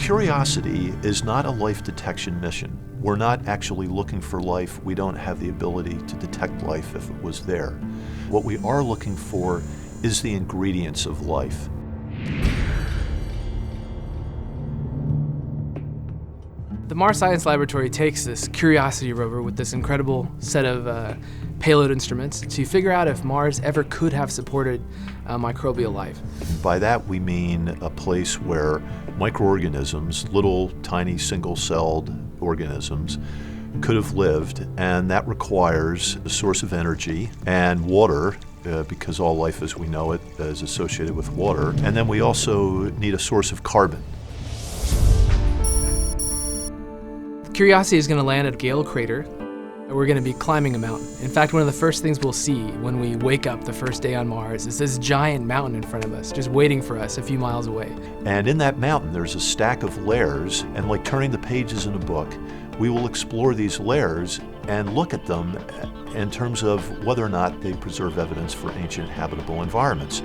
Curiosity is not a life detection mission. We're not actually looking for life. We don't have the ability to detect life if it was there. What we are looking for is the ingredients of life. The Mars Science Laboratory takes this Curiosity rover with this incredible set of payload instruments to figure out if Mars ever could have supported microbial life. By that we mean a place where microorganisms, little tiny single-celled organisms, could have lived, and that requires a source of energy and water, because all life as we know it is associated with water. And then we also need a source of carbon. Curiosity is going to land at Gale Crater. We're going to be climbing a mountain. In fact, one of the first things we'll see when we wake up the first day on Mars is this giant mountain in front of us, just waiting for us a few miles away. And in that mountain, there's a stack of layers, and like turning the pages in a book, we will explore these layers and look at them in terms of whether or not they preserve evidence for ancient habitable environments.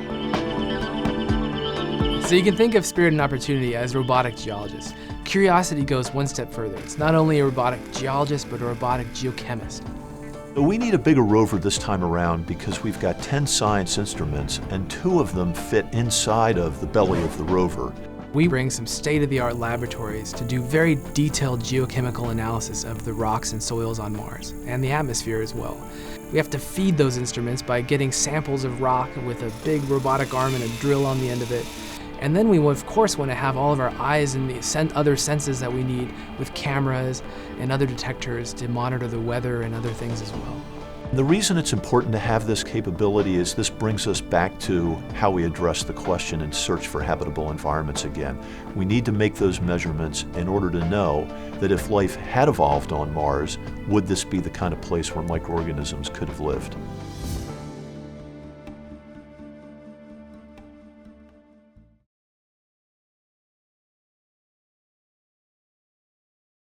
So you can think of Spirit and Opportunity as robotic geologists. Curiosity goes one step further. It's not only a robotic geologist, but a robotic geochemist. We need a bigger rover this time around because we've got 10 science instruments, and 2 of them fit inside of the belly of the rover. We bring some state-of-the-art laboratories to do very detailed geochemical analysis of the rocks and soils on Mars, and the atmosphere as well. We have to feed those instruments by getting samples of rock with a big robotic arm and a drill on the end of it. And then we, of course, want to have all of our eyes and the other senses that we need with cameras and other detectors to monitor the weather and other things as well. The reason it's important to have this capability is this brings us back to how we address the question and search for habitable environments again. We need to make those measurements in order to know that if life had evolved on Mars, would this be the kind of place where microorganisms could have lived?